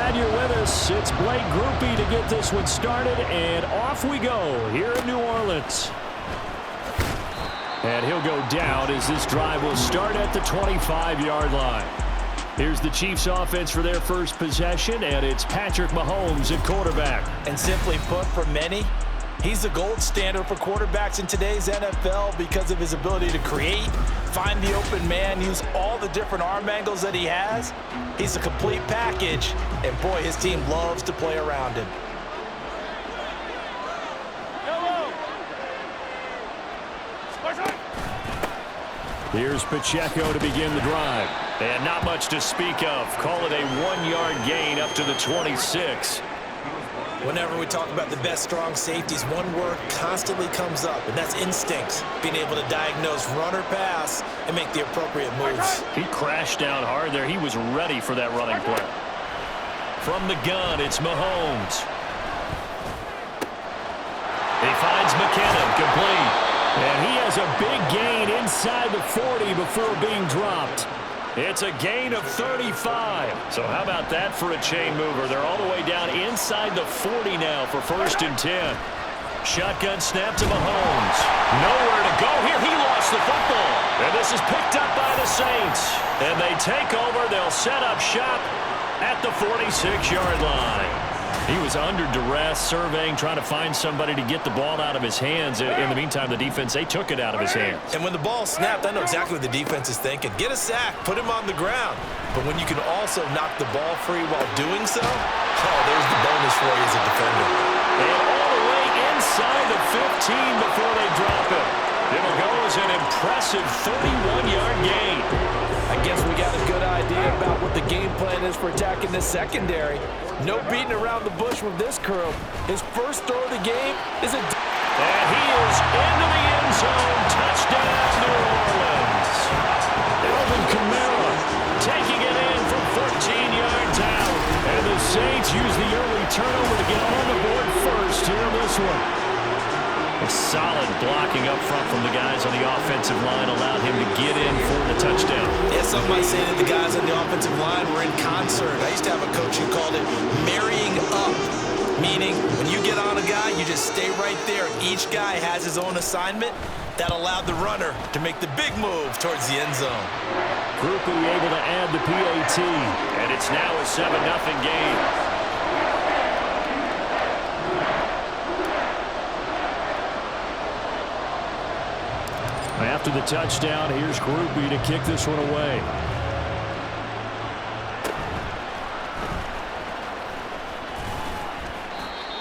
glad you're with us. It's Blake Groupie to get this one started, and off we go here in New Orleans. And he'll go down as this drive will start at the 25-yard line. Here's the Chiefs offense for their first possession, and it's Patrick Mahomes at quarterback. And simply put, for many, he's the gold standard for quarterbacks in today's NFL because of his ability to create, find the open man, use all the different arm angles that he has. He's a complete package, and boy, his team loves to play around him. Here's Pacheco to begin the drive. And not much to speak of. Call it a 1-yard gain up to the 26. Whenever we talk about the best strong safeties, one word constantly comes up, and that's instinct. Being able to diagnose run or pass and make the appropriate moves. He crashed down hard there. He was ready for that running play. From the gun, it's Mahomes. He finds McKinnon, complete. And he has a big gain inside the 40 before being dropped. It's a gain of 35. So how about that for a chain mover? They're all the way down inside the 40 now for 1st and 10. Shotgun snap to Mahomes. Nowhere to go here. He lost the football. And this is picked up by the Saints. And they take over. They'll set up shop at the 46-yard line. He was under duress, surveying, trying to find somebody to get the ball out of his hands. In the meantime, the defense, they took it out of his hands. And when the ball snapped, I know exactly what the defense is thinking. Get a sack, put him on the ground. But when you can also knock the ball free while doing so, oh, there's the bonus for you as a defender. And all the way inside the 15 before they drop it. It'll go as an impressive 31-yard gain. I guess we got a good idea about what the game plan is for attacking this secondary. No beating around the bush with this crew. His first throw of the game is a... And he is into the end zone. Touchdown, New Orleans. Alvin Kamara taking it in from 14 yards out. And the Saints use the early turnover to get on the board first here in this one. A solid blocking up front from the guys on the offensive line allowed him to get in for the touchdown. Yeah, some might say that the guys on the offensive line were in concert. I used to have a coach who called it marrying up, meaning when you get on a guy, you just stay right there. Each guy has his own assignment. That allowed the runner to make the big move towards the end zone. Groupie able to add the PAT, and it's now a 7-0 game. After the touchdown, here's Groupie to kick this one away.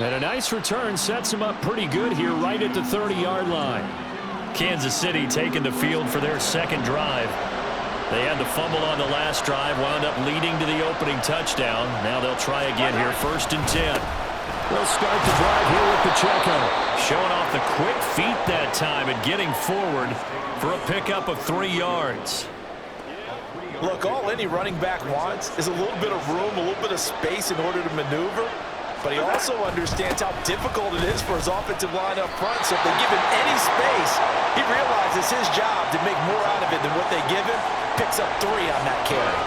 And a nice return sets him up pretty good here right at the 30-yard line. Kansas City taking the field for their second drive. They had the fumble on the last drive, wound up leading to the opening touchdown. Now they'll try again here, 1st and 10. They'll start the drive here with Pacheco. Showing off the quick feet that time and getting forward for a pickup of 3 yards. Look, all any running back wants is a little bit of room, a little bit of space in order to maneuver. But he also understands how difficult it is for his offensive line up front. So if they give him any space, he realizes his job to make more out of it than what they give him. Picks up 3 on that carry.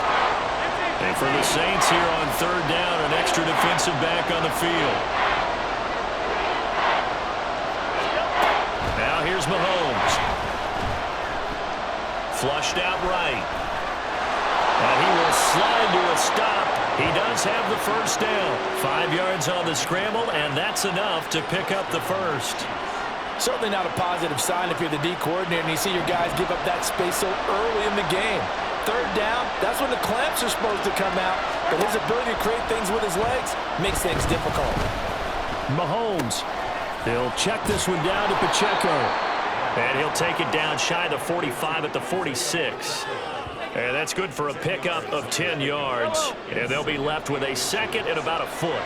And for the Saints here on 3rd down, an extra defensive back on the field. Now here's Mahomes. Flushed out right. And he will slide to a stop. He does have the first down. 5 yards on the scramble, and that's enough to pick up the first. Certainly not a positive sign if you're the D coordinator and you see your guys give up that space so early in the game. 3rd down, that's when the clamps are supposed to come out. But his ability to create things with his legs makes things difficult. Mahomes. He'll check this one down to Pacheco. And he'll take it down shy of the 45 at the 46. And that's good for a pickup of 10 yards. And they'll be left with a 2nd and about a foot.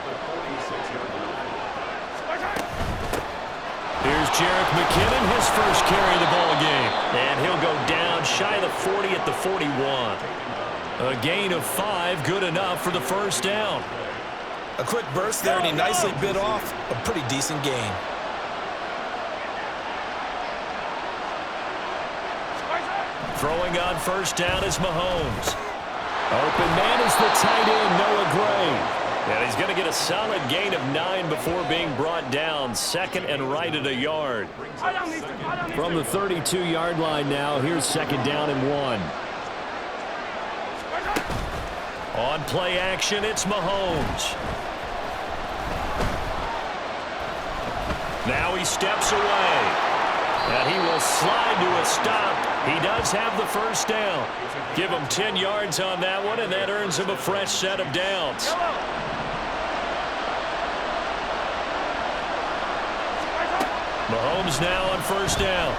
Here's Jerick McKinnon, his first carry of the ball game. And he'll go down shy of the 40 at the 41. A gain of 5, good enough for the first down. A quick burst there, and he nicely bit off a pretty decent gain. Throwing on 1st down is Mahomes. Open man is the tight end, Noah Gray. And he's going to get a solid gain of 9 before being brought down. 2nd and right at a yard. From the 32-yard line now, here's 2nd down and 1. On play action, it's Mahomes. Now he steps away. And he will slide to a stop. He does have the first down. Give him 10 yards on that one, and that earns him a fresh set of downs. Mahomes now on first down.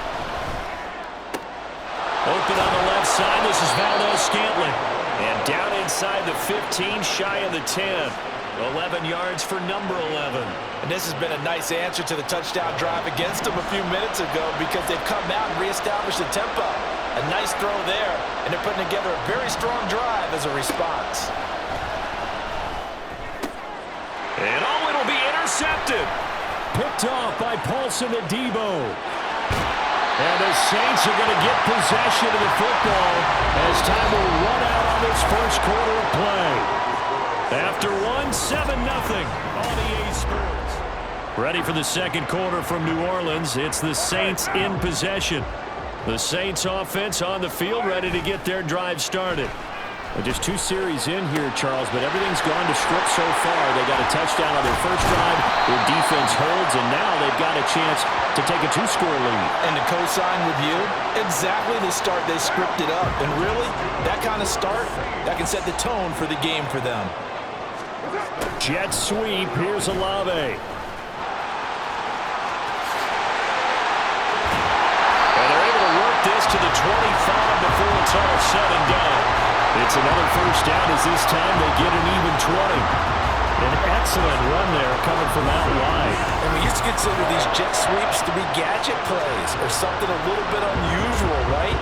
Open on the left side. This is Valdez-Scantling. And down inside the 15, shy of the 10. 11 yards for number 11. And this has been a nice answer to the touchdown drive against them a few minutes ago because they've come out and reestablished the tempo. A nice throw there, and they're putting together a very strong drive as a response. And it'll be intercepted. Picked off by Paulson Adebo. And the Saints are going to get possession of the football as time will run out on this first quarter of play. After 7-0 on EA Sports. Ready for the second quarter from New Orleans. It's the Saints in possession. The Saints offense on the field ready to get their drive started. Just 2 series in here, Charles, but everything's gone to script so far. They got a touchdown on their first drive. Their defense holds, and now they've got a chance to take a 2-score lead. And to co-sign with you, exactly the start they scripted up. And really, that kind of start, that can set the tone for the game for them. Jet sweep. Here's Olave. And they're able to work this to the 25 before it's all said and done. It's another first down as this time they get an even 20. An excellent run there coming from out wide. And we used to consider these jet sweeps to be gadget plays or something a little bit unusual, right?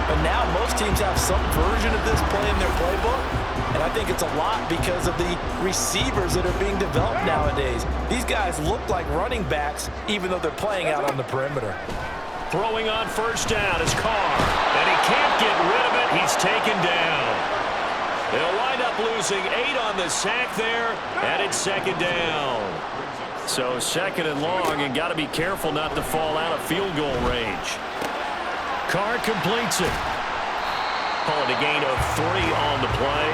But now most teams have some version of this play in their playbook. And I think it's a lot because of the receivers that are being developed nowadays. These guys look like running backs even though they're playing out on the perimeter. Throwing on first down is Carr. And he can't get rid of it. He's taken down. They'll wind up losing 8 on the sack there, and it's 2nd down. So 2nd and long, and got to be careful not to fall out of field goal range. Carr completes it. Call it a gain of 3 on the play.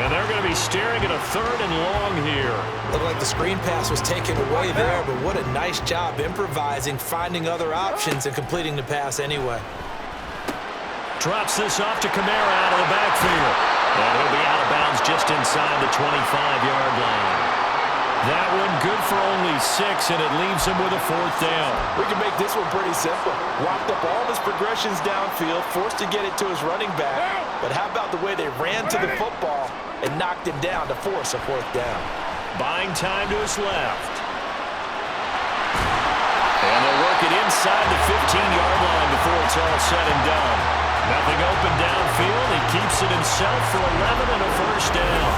And they're going to be staring at a 3rd and long here. Looked like the screen pass was taken away there, but what a nice job improvising, finding other options, and completing the pass anyway. Drops this off to Kamara out of the backfield. And he'll be out of bounds just inside the 25-yard line. That one good for only 6, and it leaves him with a 4th down. We can make this one pretty simple. Locked up all of his progressions downfield, forced to get it to his running back. But how about the way they ran to the football and knocked him down to force a 4th down? Buying time to his left. And they'll work it inside the 15-yard line before it's all said and done. Nothing open downfield. He keeps it himself for 11 and a first down.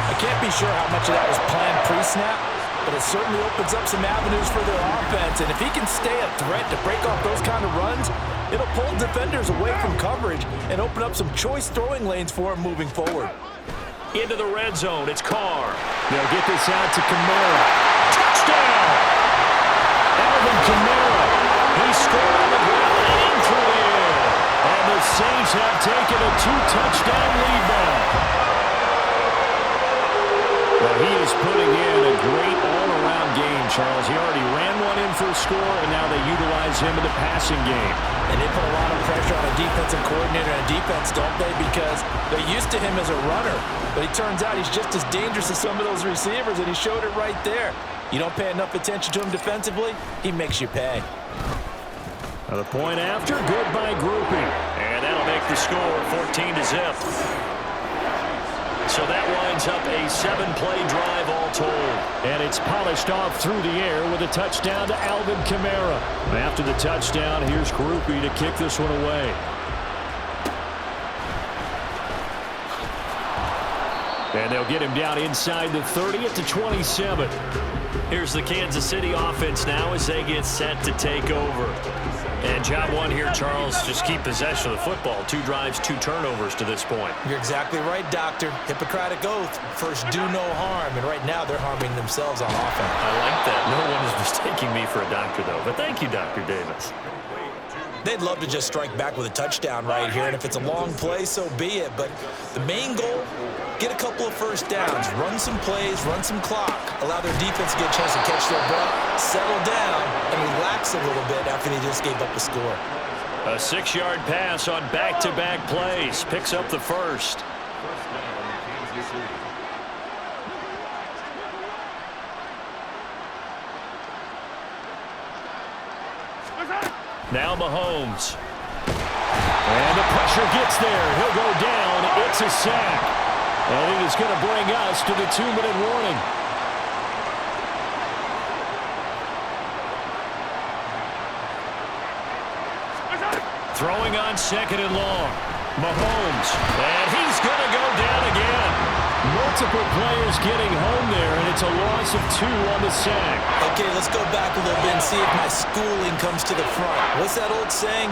I can't be sure how much of that was planned pre-snap, but it certainly opens up some avenues for their offense. And if he can stay a threat to break off those kind of runs, it'll pull defenders away from coverage and open up some choice throwing lanes for him moving forward. Into the red zone, it's Carr. They'll get this out to Kamara. Touchdown! Alvin Kamara. He scored on the ground and in through the air. And the Saints have taken a 2-touchdown lead back. Well, he is putting in a great all-around game, Charles. He already ran one in for a score, and now they utilize him in the passing game. And they put a lot of pressure on a defensive coordinator and a defense, don't they? Because they're used to him as a runner. But it turns out he's just as dangerous as some of those receivers, and he showed it right there. You don't pay enough attention to him defensively, he makes you pay. The point after, good by grouping. And that'll make the score 14-0. So that winds up a 7-play drive all told. And it's polished off through the air with a touchdown to Alvin Kamara. After the touchdown, here's Groupie to kick this one away. And they'll get him down inside the 30 at the 27. Here's the Kansas City offense now as they get set to take over. And job one here, Charles, just keep possession of the football. 2 drives, 2 turnovers to this point. You're exactly right, Doctor. Hippocratic oath. First, do no harm. And right now, they're harming themselves on offense. I like that. No one is mistaking me for a doctor, though. But thank you, Dr. Davis. They'd love to just strike back with a touchdown right here. And if it's a long play, so be it. But the main goal, get a couple of first downs. Run some plays, run some clock. Allow their defense to get a chance to catch their breath, settle down, and relax a little bit after they just gave up the score. A 6-yard pass on back-to-back plays. Picks up the first. Now Mahomes. And the pressure gets there. He'll go down. It's a sack. And it is going to bring us to the 2-minute warning. Throwing on 2nd and long. Mahomes. And he's going to go down again. Multiple players getting home there, and it's a loss of 2 on the sack. Okay, let's go back a little bit and see if my schooling comes to the front. What's that old saying?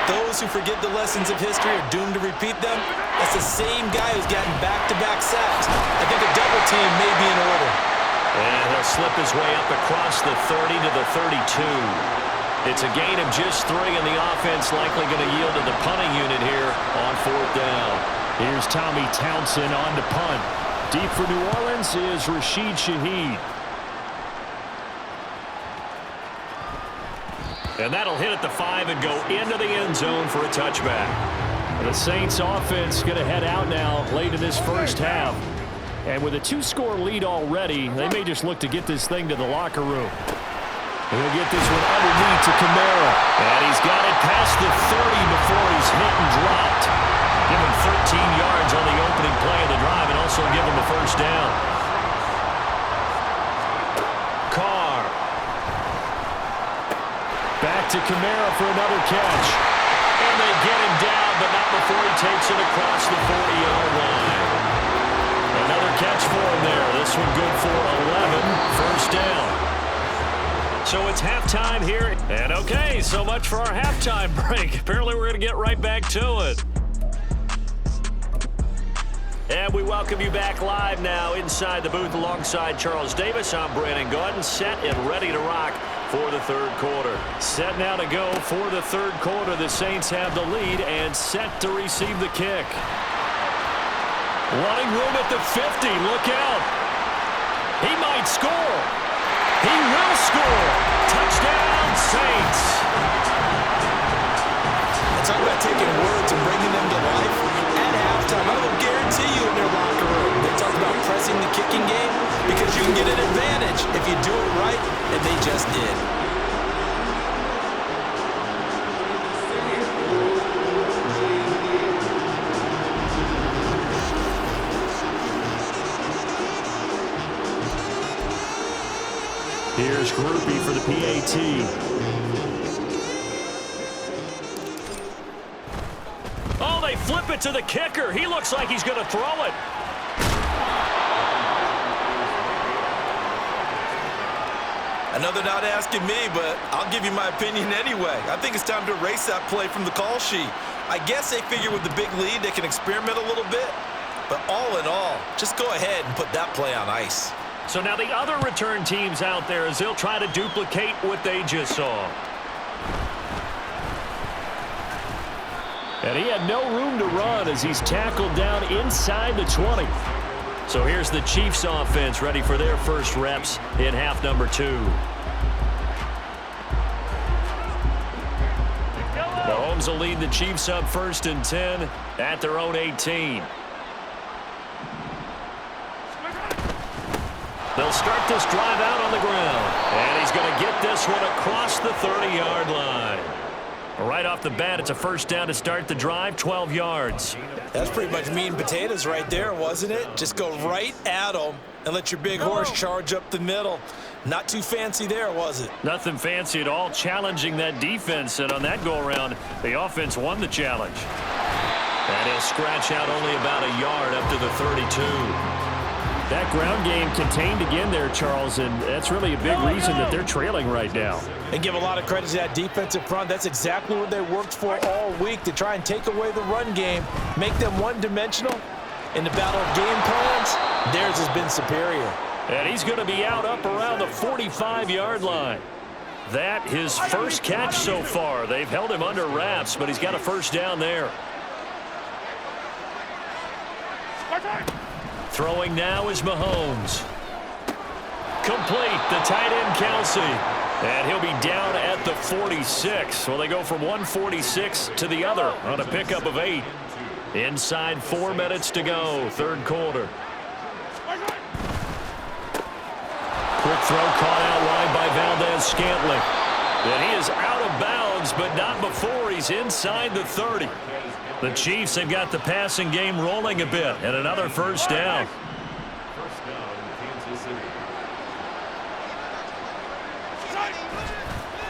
Those who forget the lessons of history are doomed to repeat them. That's the same guy who's gotten back-to-back sacks. I think a double team may be in order. And he'll slip his way up across the 30 to the 32. It's a gain of just 3, and the offense likely going to yield to the punting unit here on 4th down. Here's Tommy Townsend on to punt. Deep for New Orleans is Rashid Shaheed. And that'll hit at the 5 and go into the end zone for a touchback. The Saints offense going to head out now late in this first half. And with a 2-score lead already, they may just look to get this thing to the locker room. He'll get this one underneath to Kamara. And he's got it past the 30 before he's hit and dropped. Give him 13 yards on the opening play of the drive and also give him the first down. Carr. Back to Kamara for another catch. And they get him down, but not before he takes it across the 40-yard line. Another catch for him there. This one good for 11. First down. So it's halftime here. And okay, so much for our halftime break. Apparently we're going to get right back to it. And we welcome you back live now inside the booth alongside Charles Davis. I'm Brandon Gordon, set and ready to rock for the 3rd quarter. Set now to go for the 3rd quarter. The Saints have the lead and set to receive the kick. Running room at the 50. Look out. He might score. He will score. Touchdown, Saints. Talk about taking words and bringing them to life. At halftime, I will guarantee you in their locker room, they talk about pressing the kicking game because you can get an advantage if you do it right, and they just did. Here's Groupie for the PAT. Oh, they flip it to the kicker. He looks like he's going to throw it. I know they're not asking me, but I'll give you my opinion anyway. I think it's time to erase that play from the call sheet. I guess they figure with the big lead they can experiment a little bit. But all in all, just go ahead and put that play on ice. So now the other return teams out there as they'll try to duplicate what they just saw. And he had no room to run as he's tackled down inside the 20. So here's the Chiefs offense ready for their first reps in half number 2. Mahomes will lead the Chiefs up 1st and 10 at their own 18. They'll start this drive out on the ground. And he's going to get this one across the 30-yard line. Right off the bat, it's a first down to start the drive, 12 yards. That's pretty much meat and potatoes right there, wasn't it? Just go right at them and let your big horse charge up the middle. Not too fancy there, was it? Nothing fancy at all, challenging that defense. And on that go-around, the offense won the challenge. And he'll scratch out only about a yard up to the 32. That ground game contained again there, Charles, and that's really a big reason that they're trailing right now. And give a lot of credit to that defensive front. That's exactly what they worked for all week, to try and take away the run game, make them one-dimensional. In the battle of game plans, theirs has been superior. And he's going to be out up around the 45-yard line. That his first catch so far. They've held him under wraps, but he's got a first down there. Throwing now is Mahomes. Complete, the tight end Kelsey. And he'll be down at the 46. Well, they go from 146 to the other on a pickup of 8. Inside 4 minutes to go, third quarter. Quick throw caught out wide by Valdez-Scantling. And he is out of bounds, but not before he's inside the 30. The Chiefs have got the passing game rolling a bit, and another first down.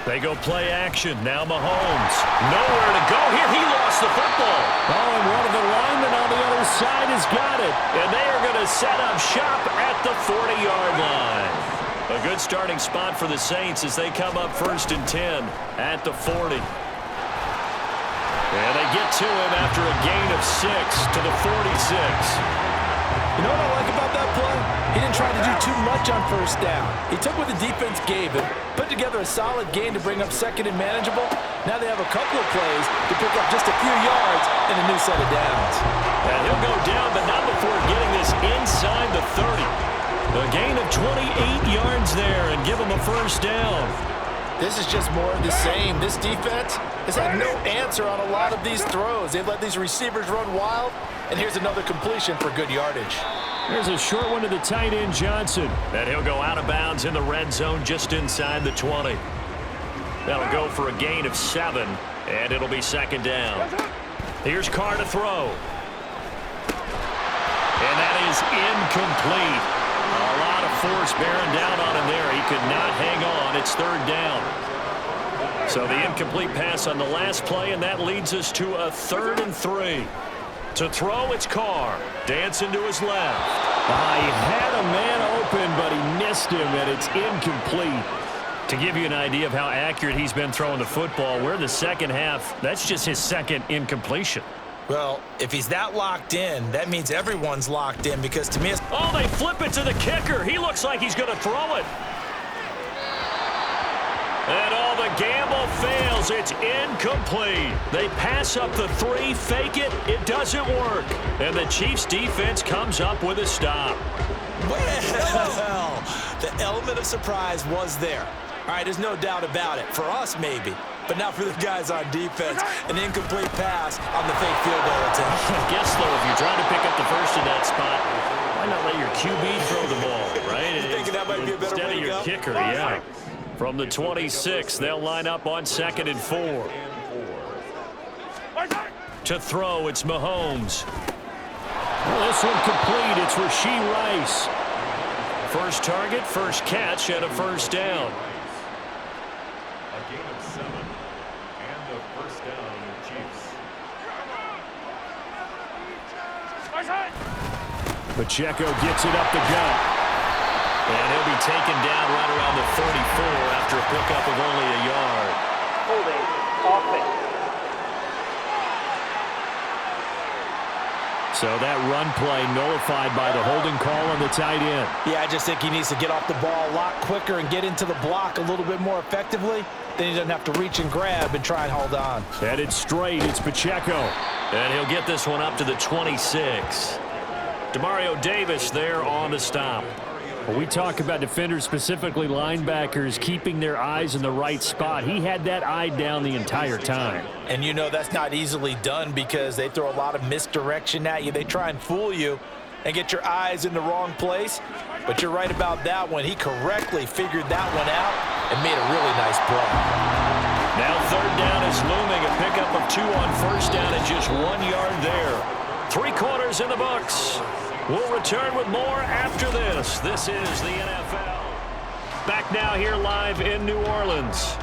They go play action. Now Mahomes. Nowhere to go here. He lost the football. Oh, and one of the linemen on the other side has got it. And they are going to set up shop at the 40-yard line. A good starting spot for the Saints as they come up 1st and 10 at the 40. And they get to him after a gain of 6 to the 46. You know what I like about that play? He didn't try to do too much on first down. He took what the defense gave him, put together a solid gain to bring up 2nd and manageable. Now they have a couple of plays to pick up just a few yards and a new set of downs. And he'll go down, but not before getting this inside the 30. A gain of 28 yards there and give him a first down. This is just more of the same. This defense has had no answer on a lot of these throws. They've let these receivers run wild, and here's another completion for good yardage. There's a short one to the tight end, Johnson. And he'll go out of bounds in the red zone just inside the 20. That'll go for a gain of 7, and it'll be 2nd down. Here's Carr to throw. And that is incomplete. A lot of force bearing down on him there. He could not hang on. It's 3rd down. So the incomplete pass on the last play, and that leads us to a 3rd and 3. To throw, it's Carr. Dancing to his left. He had a man open, but he missed him, and it's incomplete. To give you an idea of how accurate he's been throwing the football, we're in the second half. That's just his 2nd incompletion. Well, if he's that locked in, that means everyone's locked in, because to me it's... Oh, they flip it to the kicker. He looks like he's going to throw it. And all the gamble fails. It's incomplete. They pass up the 3, fake it. It doesn't work. And the Chiefs defense comes up with a stop. Well, the element of surprise was there. All right, there's no doubt about it. For us, maybe. But not for the guys on defense. An incomplete pass on the fake field goal attempt. I guess, though, if you're trying to pick up the first in that spot, why not let your QB throw the ball, right? You thinking that might be a better way to go? Instead of your kicker, yeah. From the 26, they'll line up on 2nd and 4. To throw, it's Mahomes. Well, this one complete. It's Rashee Rice. First target, first catch, and a first down. A gain of 7, and the first down, Chiefs. Pacheco gets it up the gut. And he'll be taken down right around the 34 after a pickup of only a yard. Holding offense. So that run play nullified by the holding call on the tight end. Yeah, I just think he needs to get off the ball a lot quicker and get into the block a little bit more effectively. Then he doesn't have to reach and grab and try and hold on. Headed straight, it's Pacheco. And he'll get this one up to the 26. Demario Davis there on the stop. When we talk about defenders, specifically linebackers, keeping their eyes in the right spot, he had that eye down the entire time. And you know that's not easily done because they throw a lot of misdirection at you. They try and fool you and get your eyes in the wrong place. But you're right about that one. He correctly figured that one out and made a really nice play. Now 3rd down is looming. A pickup of 2 on first down and just 1 yard there. 3 quarters in the books. We'll return with more after this. This is the NFL. Back now here live in New Orleans.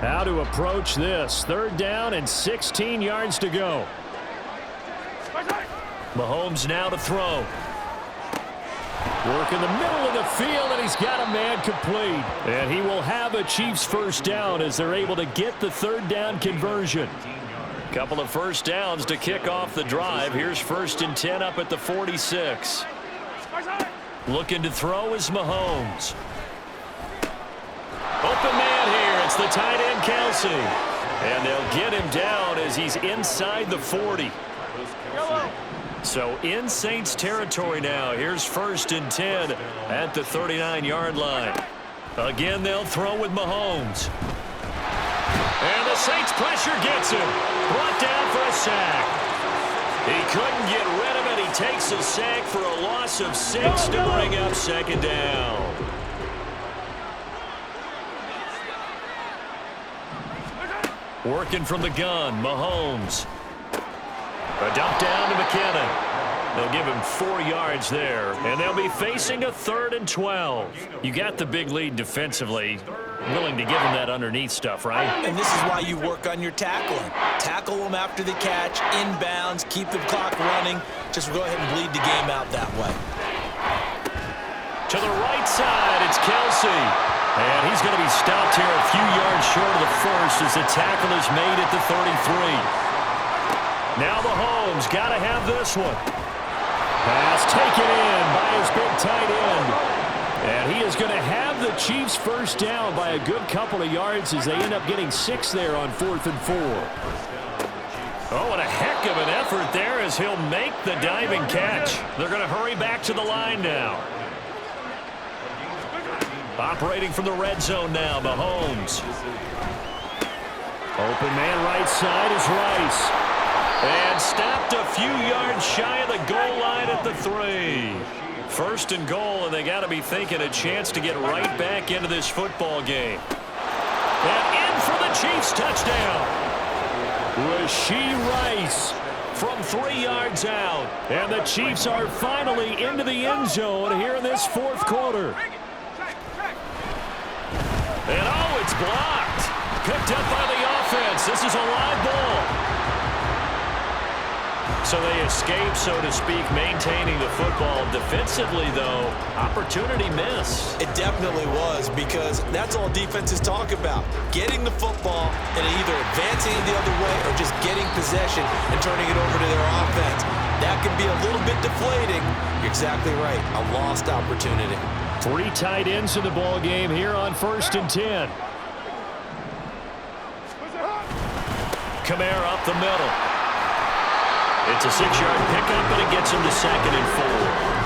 How to approach this. 3rd down and 16 yards to go. Mahomes now to throw. Work in the middle of the field, and he's got a man complete. And he will have a Chiefs first down as they're able to get the third down conversion. Couple of first downs to kick off the drive. Here's 1st and 10 up at the 46. Looking to throw is Mahomes. Open man here. It's the tight end, Kelsey. And they'll get him down as he's inside the 40. So in Saints territory now. Here's 1st and 10 at the 39-yard line. Again, they'll throw with Mahomes. And the Saints pressure gets him. Brought down for a sack. He couldn't get rid of it. He takes a sack for a loss of 6 to bring up 2nd down. Working from the gun, Mahomes. A dump down to McKinnon. They'll give him 4 yards there, and they'll be facing a 3rd and 12. You got the big lead defensively. Willing to give him that underneath stuff, right? And this is why you work on your tackling. Tackle them after the catch, inbounds, keep the clock running. Just go ahead and bleed the game out that way. To the right side, it's Kelsey. And he's going to be stopped here a few yards short of the first as the tackle is made at the 33. Now Mahomes got to have this one. Pass taken in by his big tight end. And he is going to have the Chiefs first down by a good couple of yards as they end up getting 6 there on 4th and 4. Oh, and a heck of an effort there as he'll make the diving catch. They're going to hurry back to the line now. Operating from the red zone now, Mahomes. Open man right side is Rice. And stopped a few yards shy of the goal line at the 3. 1st and goal, and they got to be thinking a chance to get right back into this football game. And in for the Chiefs touchdown. Rashee Rice from 3 yards out. And the Chiefs are finally into the end zone here in this 4th quarter. And oh, it's blocked. Picked up by the offense. This is a live ball. So they escape, so to speak, maintaining the football. Defensively, though, opportunity miss. It definitely was, because that's all defenses talk about. Getting the football and either advancing it the other way or just getting possession and turning it over to their offense. That can be a little bit deflating. You're exactly right. A lost opportunity. 3 tight ends in the ball game here on 1st and 10. Kamara up the middle. It's a 6-yard pickup, but it gets him to 2nd and 4.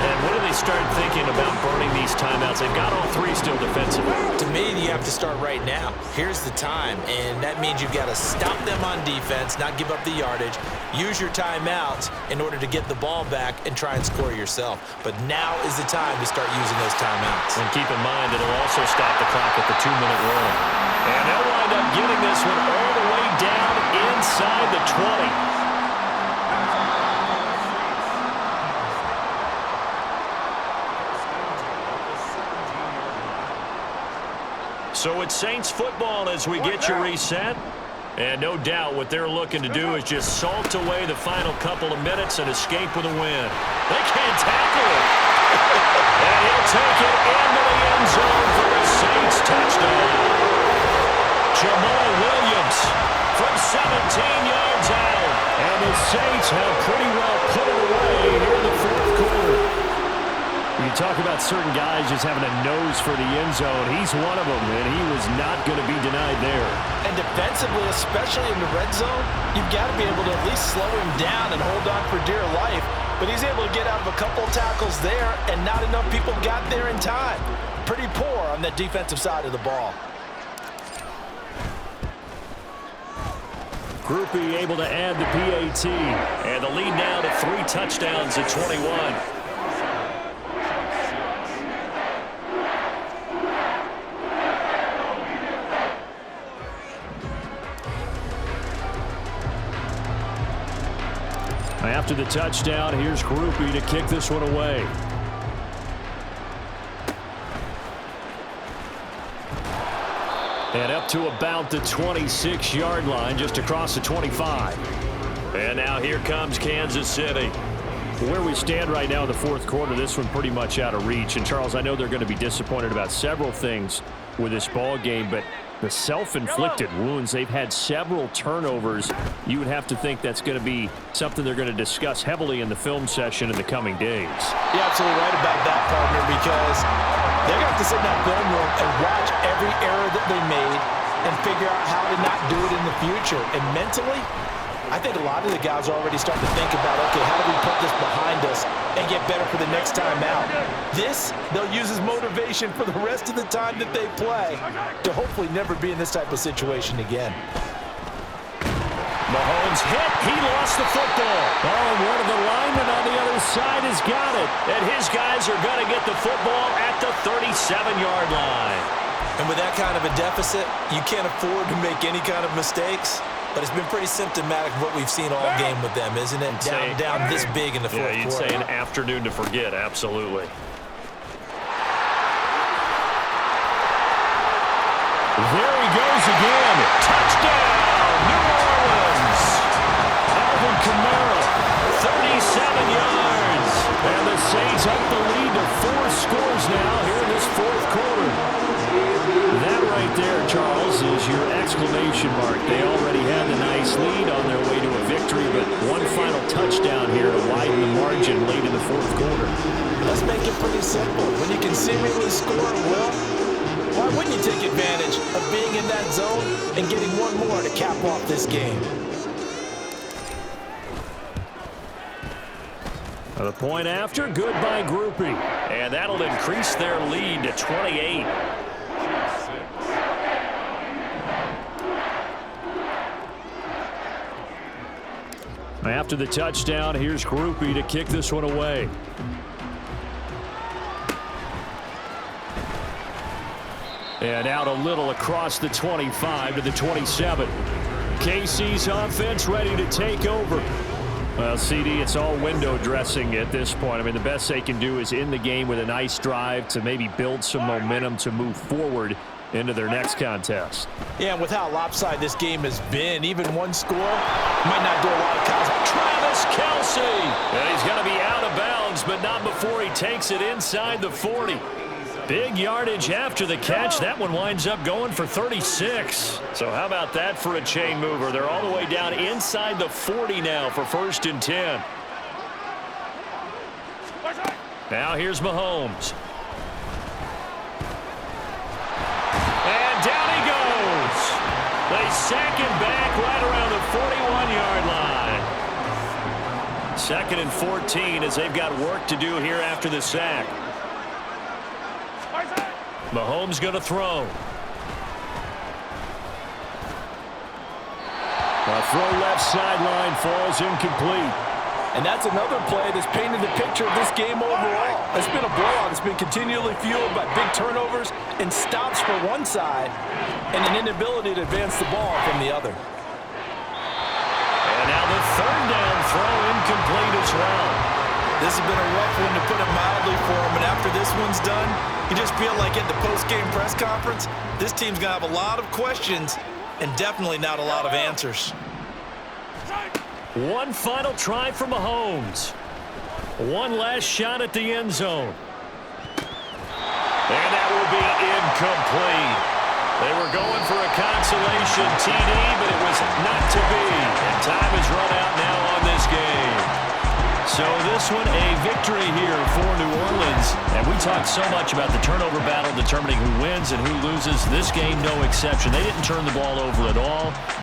And when do they start thinking about burning these timeouts? They've got all 3 still defensively. To me, you have to start right now. Here's the time, and that means you've got to stop them on defense, not give up the yardage, use your timeouts in order to get the ball back and try and score yourself. But now is the time to start using those timeouts. And keep in mind, it'll also stop the clock at the 2-minute warning. And they'll wind up getting this one all the way down inside the 20. So it's Saints football as we get you reset. And no doubt what they're looking to do is just salt away the final couple of minutes and escape with a win. They can't tackle it. And he'll take it into the end zone for a Saints touchdown. Jamal Williams from 17 yards out. And the Saints have pretty well put it away here in the 4th quarter. You talk about certain guys just having a nose for the end zone. He's one of them, and he was not going to be denied there. And defensively, especially in the red zone, you've got to be able to at least slow him down and hold on for dear life. But he's able to get out of a couple of tackles there, and not enough people got there in time. Pretty poor on the defensive side of the ball. Groupie able to add the PAT. And the lead now to 3 touchdowns at 21. After the touchdown, here's Groupie to kick this one away. And up to about the 26-yard line, just across the 25. And now here comes Kansas City. Where we stand right now in the fourth quarter, this one pretty much out of reach. And, Charles, I know they're going to be disappointed about several things with this ball game, but the self-inflicted wounds, they've had several turnovers. You would have to think that's going to be something they're going to discuss heavily in the film session in the coming days. You're absolutely right about that, partner, because they're going to have to sit in that film room and watch every error that they made and figure out how to not do it in the future. And mentally, I think a lot of the guys are already starting to think about, okay, how do we put this behind us and get better for the next time out? This, they'll use as motivation for the rest of the time that they play to hopefully never be in this type of situation again. Mahomes hit. He lost the football. Oh, and one of the linemen on the other side has got it. And his guys are going to get the football at the 37-yard line. And with that kind of a deficit, you can't afford to make any kind of mistakes. But it's been pretty symptomatic of what we've seen all game with them, isn't it? Down this big in the fourth quarter. Yeah, you'd say an afternoon to forget, absolutely. There he goes again. Touchdown, New Orleans. Alvin Kamara, 37 yards. And the Saints up the lead to 4 scores now here in this fourth quarter. That right there, Charles, is your exclamation mark. They already had a nice lead on their way to a victory, but one final touchdown here to widen the margin late in the fourth quarter. Let's make it pretty simple. When you can seemingly score at will, why wouldn't you take advantage of being in that zone and getting one more to cap off this game? The point after, good by Groupie. And that'll increase their lead to 28. After the touchdown, here's Groupie to kick this one away. And out a little across the 25 to the 27. KC's offense ready to take over. Well, CD, it's all window dressing at this point. I mean, the best they can do is in the game with a nice drive to maybe build some momentum to move forward into their next contest. Yeah, and with how lopsided this game has been, even one score might not do a lot of cosmic. Travis Kelce! And he's going to be out of bounds, but not before he takes it inside the 40. Big yardage after the catch. That one winds up going for 36. So how about that for a chain mover? They're all the way down inside the 40 now for 1st and 10. Now here's Mahomes. And down he goes. They sack him back right around the 41-yard line. 2nd and 14 as they've got work to do here after the sack. Mahomes going to throw. A throw left sideline falls incomplete. And that's another play that's painted the picture of this game overall. It's been a blowout. It's been continually fueled by big turnovers and stops for one side and an inability to advance the ball from the other. And now the 3rd down throw incomplete as well. This has been a rough one, to put it mildly, for him. And after this one's done, you just feel like at the post-game press conference, this team's going to have a lot of questions and definitely not a lot of answers. One final try for Mahomes. One last shot at the end zone. And that will be incomplete. They were going for a consolation TD, but it was not to be. And time has run out now on this game. So this one, a victory here for New Orleans. And we talked so much about the turnover battle determining who wins and who loses. This game, no exception. They didn't turn the ball over at all.